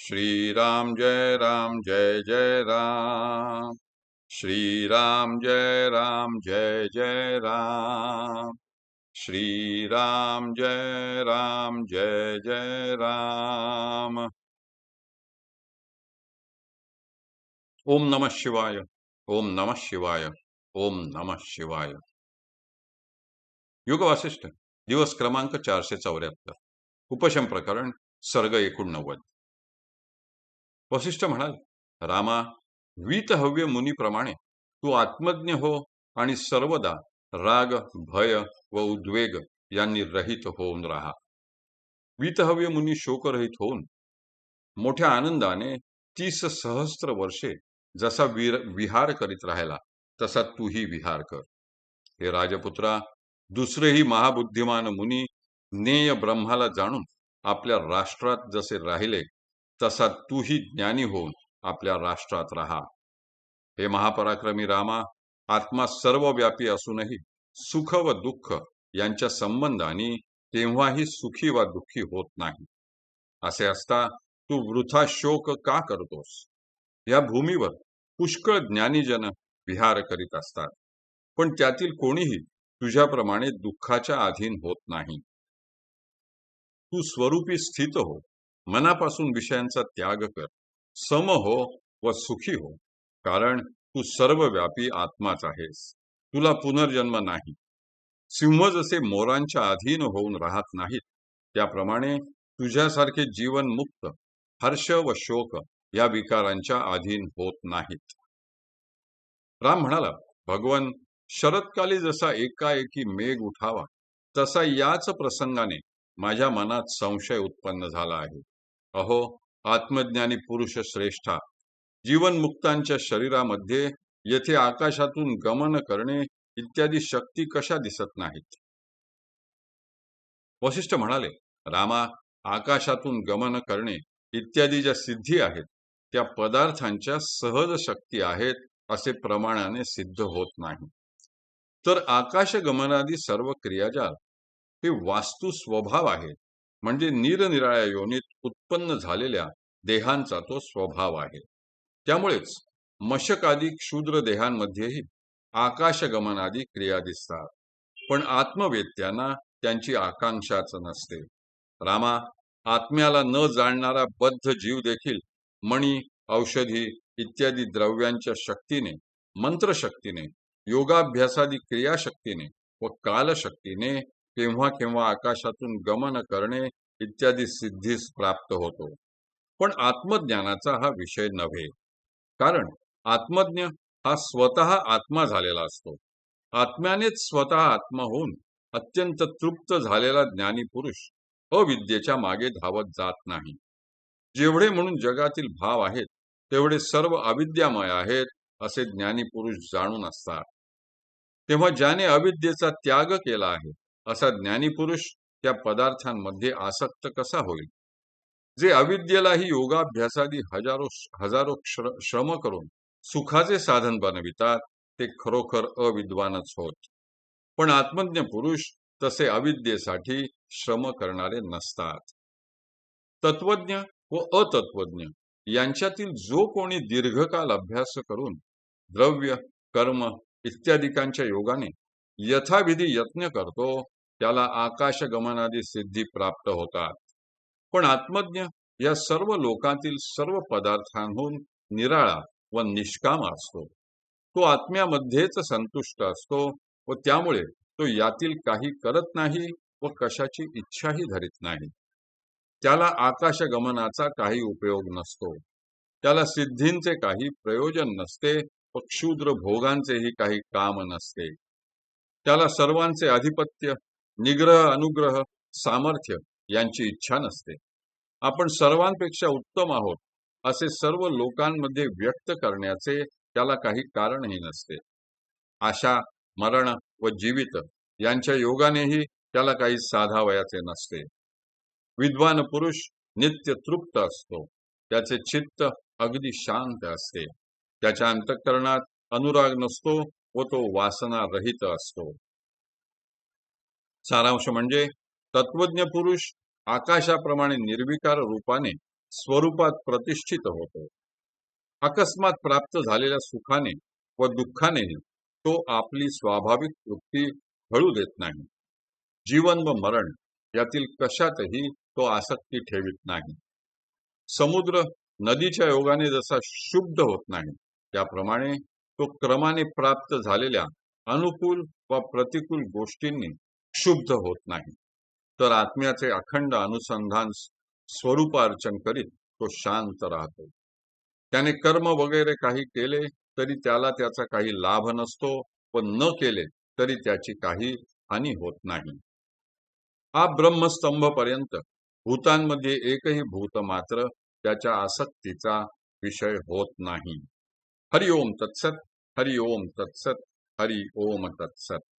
श्रीराम जय जय राम। श्रीराम जय राम। श्रीराम जय राम। ओम नमः शिवाय। ओम नमः शिवाय। ओम नमः शिवाय। युग वासिष्ठ दिवस क्रमांक 474। उपशम प्रकरण सर्ग 89। वसिष्ठ म्हणाले, रामा, वीतहव्य मुनीप्रमाणे तू आत्मज्ञ हो आणि सर्वदा राग, भय व उद्वेग यांनी रहित होऊन राहा। वीतहव्य मुनी शोकरहित होऊन मोठ्या आनंदाने 30 सहस्त्र वर्षे जसा विहार करीत राहिला तसा तूही विहार कर। हे राजपुत्रा, दुसरेही महाबुद्धिमान मुनी ज्ञेय ब्रह्माला जाणून आपल्या राष्ट्रात जसे राहिले तसा तूही ज्ञानी होऊन आपल्या राष्ट्रात राहा। हे महापराक्रमी रामा, आत्मा सर्वव्यापी असूनही सुख व दुःख यांच्या संबंधाने तेव्हाही सुखी वा दुःखी होत नाही। असे असता तू वृथा शोक का करतोस? या भूमीवर पुष्कळ ज्ञानीजन विहार करीत असतात, पण त्यातील कोणीही तुझ्याप्रमाणे दुःखाच्या अधीन होत नाही। तू स्वरूपी स्थित हो, मनापासून विषयांचा त्याग कर, सम हो व सुखी हो, कारण तू सर्वव्यापी आत्माच आहेस। तुला पुनर्जन्म नाही। सिंह जसे मोरांच्या अधीन होऊन राहत नाहीत, त्याप्रमाणे तुझ्यासारखे जीवन मुक्त हर्ष व शोक या विकारांच्या अधीन होत नाहीत। राम म्हणाला, भगवन, शरदकाली जसा एकाएकी मेघ उठावा तसा याच प्रसंगाने माझ्या मनात संशय उत्पन्न झाला आहे। अहो आत्मज्ञानी पुरुष श्रेष्ठा, जीवनमुक्तांच्या शरीरामध्ये येथे आकाशातून गमन करणे इत्यादी शक्ती कशा दिसत नाहीत? वसिष्ठ म्हणाले, रामा, आकाशातून गमन करणे इत्यादी ज्या सिद्धी आहेत त्या पदार्थांच्या सहज शक्ती आहेत असे प्रमाणाने सिद्ध होत नाही। तर आकाशगमनादी सर्व क्रियाजाल हे वास्तू स्वभाव आहे, म्हणजे निरनिराळ्या योनीत उत्पन्न झालेल्या देहांचा तो स्वभाव आहे। त्यामुळेच मशकादी क्षुद्र देहांमध्येही आकाशगमनादी क्रिया दिसतात, पण आत्मवेत्यांना त्यांची आकांक्षाच नसते। रामा, आत्म्याला न जाणणारा बद्ध जीव देखील मणी, औषधी इत्यादी द्रव्यांच्या शक्तीने, मंत्रशक्तीने, योगाभ्यासादी क्रियाशक्तीने व कालशक्तीने केव्हा केव्हा आकाशातून गमन करणे इत्यादी सिद्धीस प्राप्त होतो, पण आत्मज्ञानाचा हा विषय नव्हे। कारण आत्मज्ञ हा स्वतः आत्मा झालेला असतो। आत्म्यानेच स्वतः आत्मा होऊन अत्यंत तृप्त झालेला ज्ञानी पुरुष अविद्येच्या मागे धावत जात नाही। जेवढे म्हणून जगातील भाव आहेत तेवढे सर्व अविद्यामय आहेत असे ज्ञानी पुरुष जाणून असतात। तेव्हा ज्याने अविद्येचा त्याग केला आहे असा ज्ञानी पुरुष त्या पदार्थांमध्ये आसक्त कसा होईल? जे अविद्येलाही योगाभ्यासादी हजारो श्रम करून सुखाचे साधन बनवितात ते खरोखर अविद्वानच होत, पण आत्मज्ञ पुरुष तसे अविद्येसाठी श्रम करणारे नसतात। तत्वज्ञ व अतत्वज्ञ यांच्यातील जो कोणी दीर्घकाल अभ्यास करून द्रव्य, कर्म इत्यादिकांच्या योगाने यथाविधी यत्न करतो त्याला आकाशगमनादी सिद्धी प्राप्त होतात। पण आत्मज्ञ या सर्व लोकांतील सर्व पदार्थांहून निराळा व निष्काम असतो। तो आत्म्यामध्येच संतुष्ट असतो व त्यामुळे तो यातील काही करत नाही व कशाची इच्छाही धरीत नाही। त्याला आकाशगमनाचा काही उपयोग नसतो, त्याला सिद्धींचे काही प्रयोजन नसते व क्षुद्र भोगांचेही काही काम नसते। त्याला सर्वांचे अधिपत्य, निग्रह, अनुग्रह, सामर्थ्य यांची इच्छा नसते। आपण सर्वांपेक्षा उत्तम आहोत असे सर्व लोकांमध्ये व्यक्त करण्याचे त्याला काही कारणही नसते। आशा, मरण व जीवित यांच्या योगानेही त्याला काही साधावयाचे नसते। विद्वान पुरुष नित्य तृप्त असतो, त्याचे चित्त अगदी शांत असते, त्याच्या अंतःकरणात अनुराग नसतो व तो वासना रहित असतो। सारांश म्हणजे तत्वज्ञ पुरुष आकाशाप्रमाणे निर्विकार रूपाने स्वरूपात प्रतिष्ठित होतो. अकस्मात प्राप्त झालेल्या सुखाने व दुःखानेही तो आपली स्वाभाविक वृत्ती हळू देत नाही. जीवन व मरण यातील कशातही तो आसक्ती ठेवित नाही. समुद्र नदीच्या योगाने जसा शुद्ध होत नाही, त्याप्रमाणे तो क्रमाने प्राप्त झालेल्या अनुकूल व प्रतिकूल गोष्टींनी क्षुब्ध होत नाही. तर आत्म्याचे अखंड अनुसंधान स्वरूपार्चन करीत तो शांत राहतो. त्याने कर्म वगैरे काही केले तरी त्याला त्याचा काही लाभ नसतो व न केले तरी त्याची काही हानी होत नाही. हा ब्रह्मस्तंभ पर्यंत भूतांमध्ये एकही भूत मात्र त्याच्या आसक्तीचा विषय होत नाही. हरि ओम तत्सत. हरि ओम तत्सत. हरि ओम तत्सत.